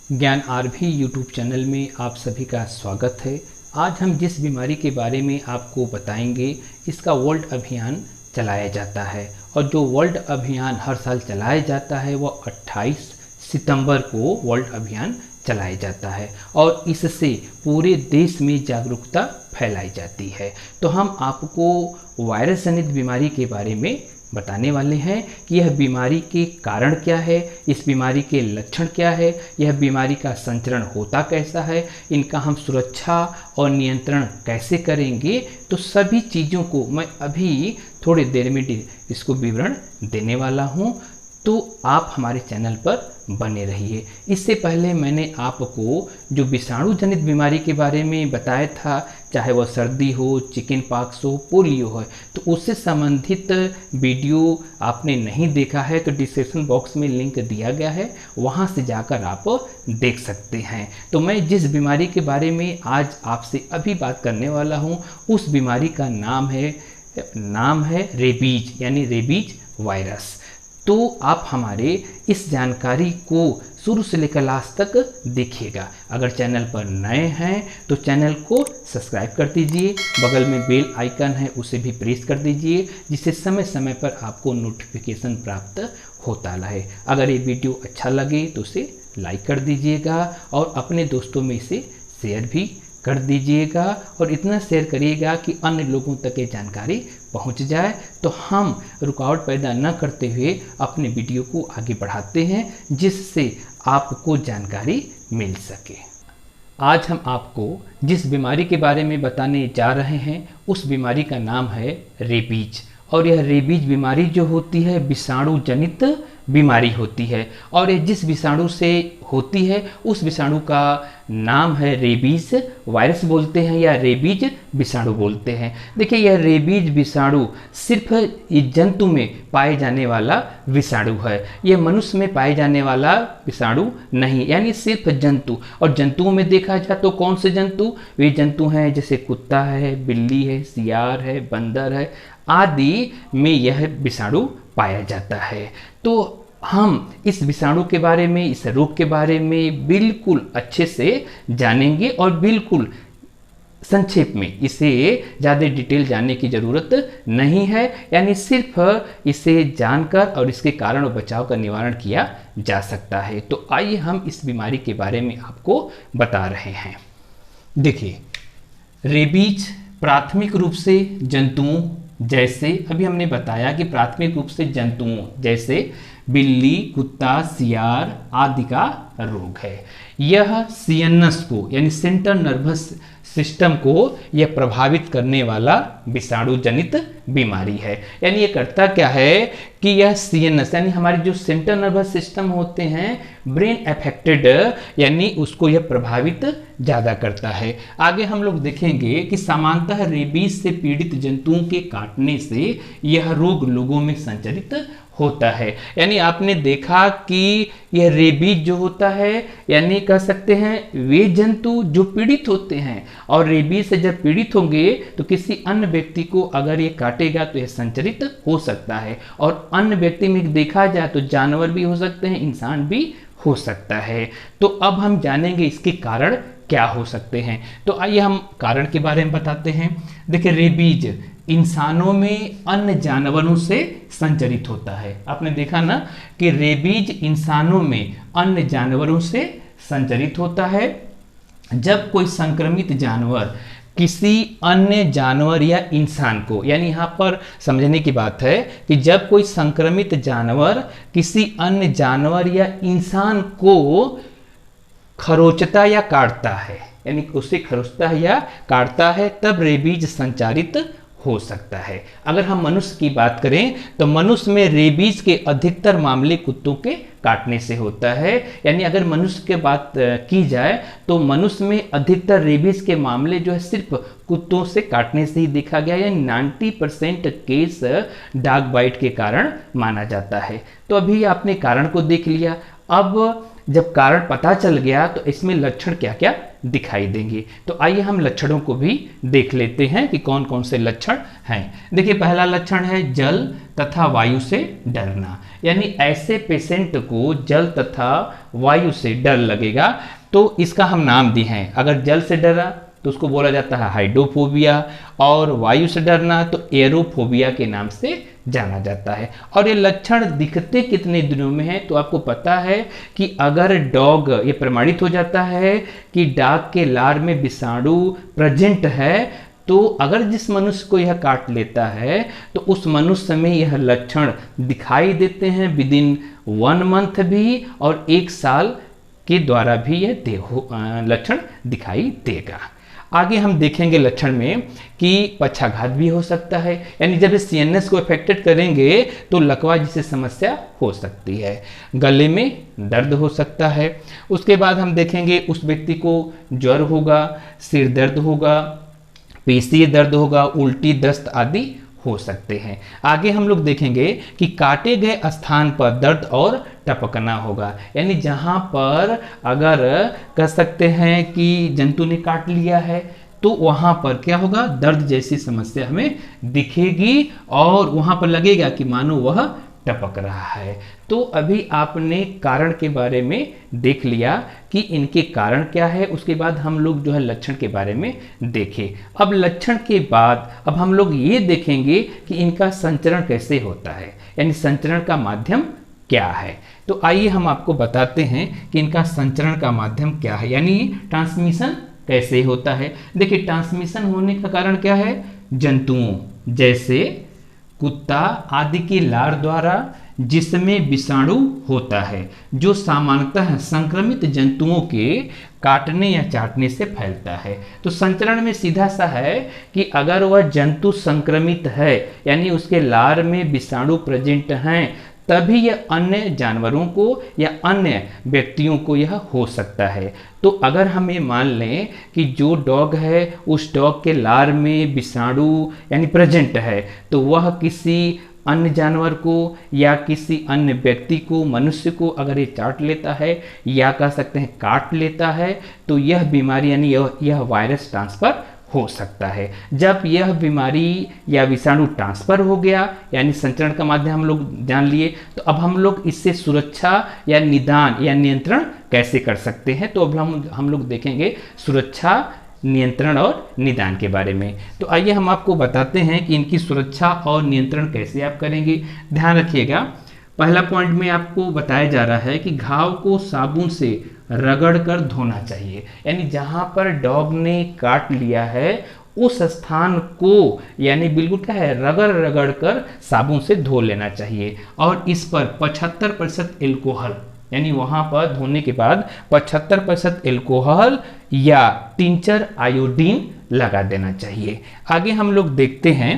ज्ञान RV YouTube channel में आप सभी का स्वागत है। आज हम जिस बीमारी के बारे में आपको बताएंगे, इसका वर्ल्ड अभियान चलाया जाता है और जो वर्ल्ड अभियान हर साल चलाया जाता है वो 28 सितंबर को वर्ल्ड अभियान चलाया जाता है और इससे पूरे देश में जागरूकता फैलाई जाती है। तो हम आपको वायरस जनित बीमारी के बारे में बताने वाले हैं कि यह बीमारी के कारण क्या है, इस बीमारी के लक्षण क्या है, यह बीमारी का संचरण होता कैसा है, इनका हम सुरक्षा और नियंत्रण कैसे करेंगे। तो सभी चीज़ों को मैं अभी थोड़ी देर में इसको विवरण देने वाला हूँ, तो आप हमारे चैनल पर बने रहिए। इससे पहले मैंने आपको जो विषाणु जनित बीमारी के बारे में बताया था, चाहे वह सर्दी हो, चिकन पॉक्स हो, पोलियो हो, तो उससे संबंधित वीडियो आपने नहीं देखा है तो डिस्क्रिप्शन बॉक्स में लिंक दिया गया है, वहां से जाकर आप देख सकते हैं। तो मैं जिस बीमारी के बारे में आज आपसे अभी बात करने वाला हूं, उस बीमारी का नाम है रेबीज, यानी रेबीज वायरस। तो आप हमारे इस जानकारी को शुरू से लेकर लास्ट तक देखिएगा। अगर चैनल पर नए हैं तो चैनल को सब्सक्राइब कर दीजिए, बगल में बेल आइकन है उसे भी प्रेस कर दीजिए, जिससे समय समय पर आपको नोटिफिकेशन प्राप्त होता रहे। अगर ये वीडियो अच्छा लगे तो उसे लाइक कर दीजिएगा और अपने दोस्तों में इसे शेयर भी कर दीजिएगा और इतना शेयर करिएगा कि अन्य लोगों तक ये जानकारी पहुंच जाए। तो हम रुकावट पैदा न करते हुए अपने वीडियो को आगे बढ़ाते हैं, जिससे आपको जानकारी मिल सके। आज हम आपको जिस बीमारी के बारे में बताने जा रहे हैं, उस बीमारी का नाम है रेबीज। और यह रेबीज बीमारी जो होती है विषाणु जनित बीमारी होती है और ये जिस विषाणु से होती है उस विषाणु का नाम है रेबीज वायरस बोलते हैं या रेबीज विषाणु बोलते हैं। देखिए, यह रेबीज विषाणु सिर्फ इस जंतु में पाए जाने वाला विषाणु है, यह मनुष्य में पाए जाने वाला विषाणु नहीं, यानी सिर्फ जंतु। और जंतुओं में देखा जाए तो कौन से जंतु? वे जंतु हैं जैसे कुत्ता है, बिल्ली है, सियार है, बंदर है आदि में यह विषाणु पाया जाता है। तो हम इस विषाणु के बारे में, इस रोग के बारे में बिल्कुल अच्छे से जानेंगे और बिल्कुल संक्षेप में, इसे ज़्यादा डिटेल जानने की ज़रूरत नहीं है, यानी सिर्फ इसे जानकर और इसके कारण और बचाव का निवारण किया जा सकता है। तो आइए हम इस बीमारी के बारे में आपको बता रहे हैं। देखिए, रेबीज प्राथमिक रूप से जंतुओं जैसे, अभी हमने बताया कि प्राथमिक रूप से जंतुओं जैसे बिल्ली, कुत्ता, सियार आदि का रोग है। यह सीएनएस को, यानी सेंट्रल नर्वस सिस्टम को यह प्रभावित करने वाला विषाणु जनित बीमारी है। यानी ये करता क्या है कि यह सीएनएस, यानी हमारे जो सेंट्रल नर्वस सिस्टम होते हैं, ब्रेन अफेक्टेड, यानी उसको यह प्रभावित ज़्यादा करता है। आगे हम लोग देखेंगे कि सामान्यतः रेबीज से पीड़ित जंतुओं के काटने से यह रोग लोगों में संचरित होता है। यानी आपने देखा कि यह रेबीज जो होता है, यानी कह सकते हैं वे जंतु जो पीड़ित होते हैं और रेबीज से जब पीड़ित होंगे तो किसी अन्य व्यक्ति को अगर ये काटेगा तो यह संचरित हो सकता है। और अन्य व्यक्ति में देखा जाए तो जानवर भी हो सकते हैं, इंसान भी हो सकता है। तो अब हम जानेंगे इसके कारण क्या हो सकते हैं। तो आइए हम कारण के बारे में बताते हैं। देखिए, रेबीज इंसानों में अन्य जानवरों से संचरित होता है। आपने देखा ना कि रेबीज इंसानों में अन्य जानवरों से संचरित होता है। जब कोई संक्रमित जानवर किसी अन्य जानवर या इंसान को, यानी यहाँ पर समझने की बात है कि जब कोई संक्रमित जानवर किसी अन्य जानवर या इंसान को खरोंचता या काटता है, यानी उसे खरोंचता है या काटता है, तब रेबीज संचारित हो सकता है। अगर हम मनुष्य की बात करें तो मनुष्य में रेबीज के अधिकतर मामले कुत्तों के काटने से होता है। यानी अगर मनुष्य की बात की जाए तो मनुष्य में अधिकतर रेबीज के मामले जो है सिर्फ कुत्तों से काटने से ही देखा गया, यानी 90% केस डॉग बाइट के कारण माना जाता है। तो अभी आपने कारण को देख लिया। अब जब कारण पता चल गया तो इसमें लक्षण क्या क्या दिखाई देंगे। तो आइए हम लक्षणों को भी देख लेते हैं कि कौन कौन से लक्षण हैं। देखिए पहला लक्षण है जल तथा वायु से डरना, यानी ऐसे पेशेंट को जल तथा वायु से डर लगेगा तो इसका हम नाम दिए हैं। अगर जल से डरा तो उसको बोला जाता है हाइड्रोफोबिया, और वायु से डरना तो एरोफोबिया के नाम से जाना जाता है। और ये लक्षण दिखते कितने दिनों में है, तो आपको पता है कि अगर डॉग, ये प्रमाणित हो जाता है कि डॉग के लार में विषाणु प्रेजेंट है, तो अगर जिस मनुष्य को यह काट लेता है तो उस मनुष्य में यह लक्षण दिखाई देते हैं विदिन 1 मंथ भी, और 1 साल के द्वारा भी यह लक्षण दिखाई देगा। आगे हम देखेंगे लक्षण में कि पक्षाघात भी हो सकता है, यानी जब इस सीएनएस को अफेक्टेड करेंगे तो लकवा जैसी समस्या हो सकती है। गले में दर्द हो सकता है। उसके बाद हम देखेंगे उस व्यक्ति को ज्वर होगा, सिर दर्द होगा, पेशीय दर्द होगा, उल्टी दस्त आदि हो सकते हैं। आगे हम लोग देखेंगे कि काटे गए स्थान पर दर्द और टपकना होगा, यानी जहां पर अगर कह सकते हैं कि जंतु ने काट लिया है तो वहां पर क्या होगा, दर्द जैसी समस्या हमें दिखेगी और वहां पर लगेगा कि मानो वह टपक रहा है। तो अभी आपने कारण के बारे में देख लिया कि इनके कारण क्या है, उसके बाद हम लोग जो है लक्षण के बारे में देखें। अब लक्षण के बाद अब हम लोग ये देखेंगे कि इनका संचरण कैसे होता है, यानी संचरण का माध्यम क्या है। तो आइए हम आपको बताते हैं कि इनका संचरण का माध्यम क्या है, यानी ट्रांसमिशन कैसे होता है। देखिए ट्रांसमिशन होने का कारण क्या है, जंतुओं जैसे कुत्ता आदि की लार द्वारा, जिसमें विषाणु होता है जो सामान्यतः संक्रमित जंतुओं के काटने या चाटने से फैलता है। तो संचरण में सीधा सा है कि अगर वह जंतु संक्रमित है, यानी उसके लार में विषाणु प्रेजेंट हैं, तभी यह अन्य जानवरों को या अन्य व्यक्तियों को यह हो सकता है। तो अगर हम ये मान लें कि जो डॉग है उस डॉग के लार में विषाणु यानी प्रेजेंट है, तो वह किसी अन्य जानवर को या किसी अन्य व्यक्ति को, मनुष्य को अगर ये चाट लेता है या कह सकते हैं काट लेता है, तो यह बीमारी यानी यह वायरस ट्रांसफर हो सकता है। जब यह बीमारी या विषाणु ट्रांसफर हो गया, यानी संचरण का माध्यम हम लोग जान लिए, तो अब हम लोग इससे सुरक्षा या निदान या नियंत्रण कैसे कर सकते हैं। तो अब हम लोग देखेंगे सुरक्षा, नियंत्रण और निदान के बारे में। तो आइए हम आपको बताते हैं कि इनकी सुरक्षा और नियंत्रण कैसे आप करेंगे। ध्यान रखिएगा, पहला पॉइंट में आपको बताया जा रहा है कि घाव को साबुन से रगड़ कर धोना चाहिए, यानी जहां पर डॉग ने काट लिया है उस स्थान को यानी बिल्कुल क्या है, रगड़ रगड़ कर साबुन से धो लेना चाहिए। और इस पर 75% एल्कोहल, यानी वहां पर धोने के बाद 75% एल्कोहल या टिंचर आयोडीन लगा देना चाहिए। आगे हम लोग देखते हैं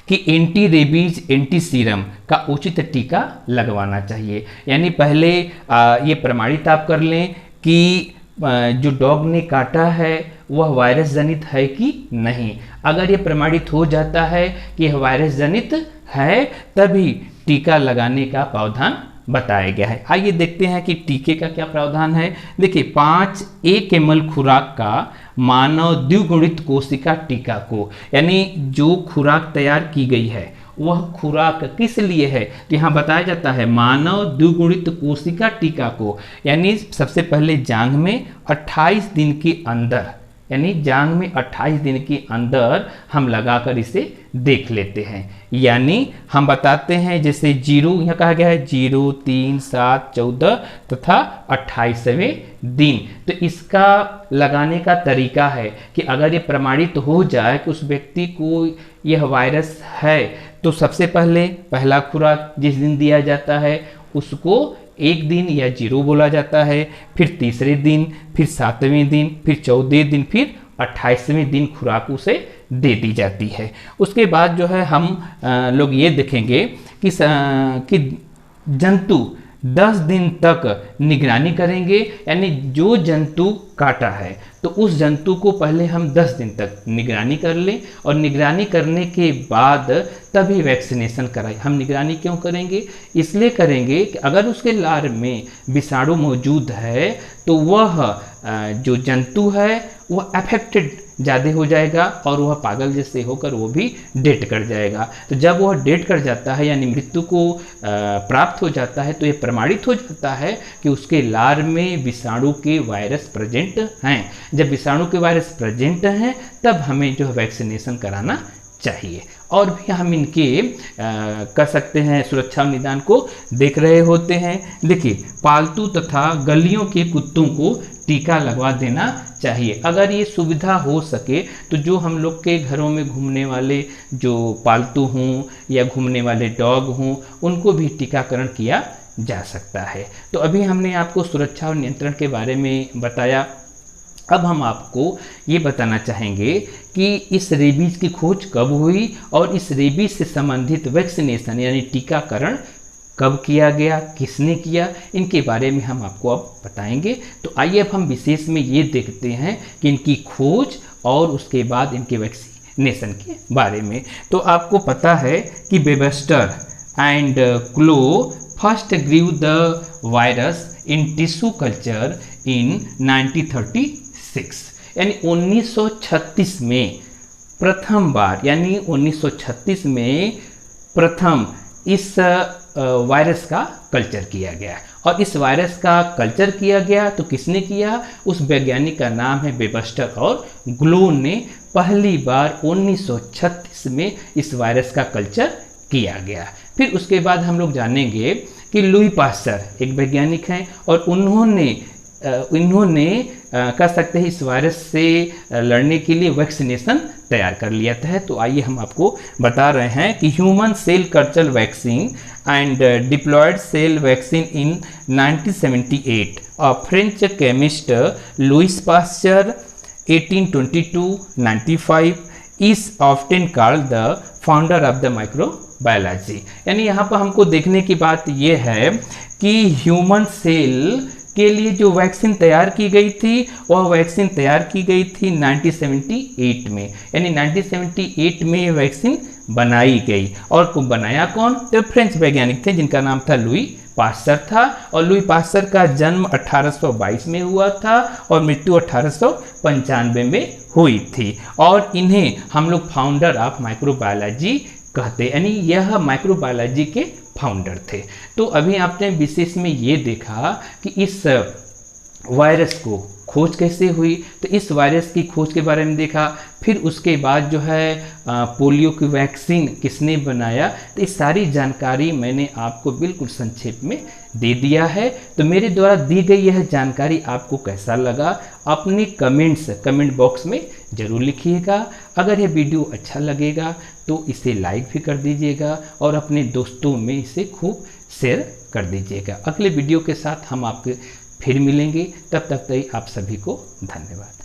कि एंटी रेबीज एंटी सीरम का उचित टीका लगवाना चाहिए, यानी पहले ये प्रमाणित आप कर लें कि जो डॉग ने काटा है वह वायरस जनित है कि नहीं। अगर ये प्रमाणित हो जाता है कि यह वायरस जनित है, तभी टीका लगाने का प्रावधान बताया गया है। आइए देखते हैं कि टीके का क्या प्रावधान है। देखिए 5 ml खुराक का मानव द्विगुणित कोशिका टीका को, यानी जो खुराक तैयार की गई है वह खुराक किस लिए है, तो यहाँ बताया जाता है मानव द्विगुणित कोशिका टीका को, यानी सबसे पहले जांघ में 28 दिन के अंदर, यानी जांघ में 28 दिन के अंदर हम लगाकर इसे देख लेते हैं। यानी हम बताते हैं जैसे 0 यहाँ कहा गया है 0, 3, 7, 14 तथा 28वें दिन। तो इसका लगाने का तरीका है कि अगर ये प्रमाणित हो जाए कि उस व्यक्ति को यह वायरस है, तो सबसे पहले पहला खुराक जिस दिन दिया जाता है उसको 1 दिन या 0 बोला जाता है, फिर तीसरे दिन, फिर 7वें दिन, फिर 14वें दिन, फिर 28वें दिन खुराक उसे दे दी जाती है। उसके बाद जो है हम लोग ये देखेंगे कि जंतु 10 दिन तक निगरानी करेंगे। यानी जो जंतु काटा है तो उस जंतु को पहले हम 10 दिन तक निगरानी कर लें, और निगरानी करने के बाद तभी वैक्सीनेशन कराएं। हम निगरानी क्यों करेंगे? इसलिए करेंगे कि अगर उसके लार में विषाणु मौजूद है तो वह जो जंतु है वह अफेक्टेड ज़्यादा हो जाएगा और वह पागल जैसे होकर वो भी डेड कर जाएगा। तो जब वह डेड कर जाता है यानी मृत्यु को प्राप्त हो जाता है तो ये प्रमाणित हो जाता है कि उसके लार में विषाणु के वायरस प्रेजेंट हैं। जब विषाणु के वायरस प्रेजेंट हैं तब हमें जो वैक्सीनेशन कराना चाहिए। और भी हम इनके कर सकते हैं सुरक्षा निदान को देख रहे होते हैं। देखिए, पालतू तथा गलियों के कुत्तों को टीका लगवा देना चाहिए। अगर ये सुविधा हो सके तो जो हम लोग के घरों में घूमने वाले जो पालतू हों या घूमने वाले डॉग हों उनको भी टीकाकरण किया जा सकता है। तो अभी हमने आपको सुरक्षा और नियंत्रण के बारे में बताया। अब हम आपको ये बताना चाहेंगे कि इस रेबीज की खोज कब हुई और इस रेबीज से संबंधित वैक्सीनेशन यानी टीकाकरण कब किया गया, किसने किया, इनके बारे में हम आपको अब बताएंगे। तो आइए अब हम विशेष में ये देखते हैं कि इनकी खोज और उसके बाद इनके वैक्सीनेशन के बारे में। तो आपको पता है कि Webster and Clow first grew the virus in tissue culture in 1936 यानी 1936 में प्रथम बार, यानी 1936 में प्रथम इस वायरस का कल्चर किया गया। और इस वायरस का कल्चर किया गया तो किसने किया? उस वैज्ञानिक का नाम है वेबस्टर और ग्लो ने पहली बार 1936 में इस वायरस का कल्चर किया गया। फिर उसके बाद हम लोग जानेंगे कि लुई पास्चर एक वैज्ञानिक हैं और इन्होंने कह सकते हैं इस वायरस से लड़ने के लिए वैक्सीनेशन तैयार कर लिया था। तो आइए हम आपको बता रहे हैं कि human cell culture vaccine and diploid cell vaccine in 1978 a French chemist Louis Pasteur 1822-95 is often called the founder of the microbiology. यानी यहाँ पर हमको देखने की बात यह है कि ह्यूमन सेल के लिए जो वैक्सीन तैयार की गई थी वह वैक्सीन तैयार की गई थी 1978 में। यानी 1978 में ये वैक्सीन बनाई गई। और बनाया कौन? तो फ्रेंच वैज्ञानिक थे जिनका नाम था लुई पास्चर था। और लुई पास्चर का जन्म 1822 में हुआ था और मृत्यु 1895 में हुई थी। और इन्हें हम लोग फाउंडर ऑफ माइक्रोबायोलॉजी कहते, यानी यह माइक्रोबायोलॉजी के फाउंडर थे। तो अभी आपने विशेष में ये देखा कि इस वायरस को खोज कैसे हुई, तो इस वायरस की खोज के बारे में देखा। फिर उसके बाद जो है पोलियो की वैक्सीन किसने बनाया, तो इस सारी जानकारी मैंने आपको बिल्कुल संक्षेप में दे दिया है। तो मेरे द्वारा दी गई यह जानकारी आपको कैसा लगा अपने कमेंट बॉक्स में ज़रूर लिखिएगा। अगर यह वीडियो अच्छा लगेगा तो इसे लाइक भी कर दीजिएगा और अपने दोस्तों में इसे खूब शेयर कर दीजिएगा। अगले वीडियो के साथ हम आपके फिर मिलेंगे। तब तक आप सभी को धन्यवाद।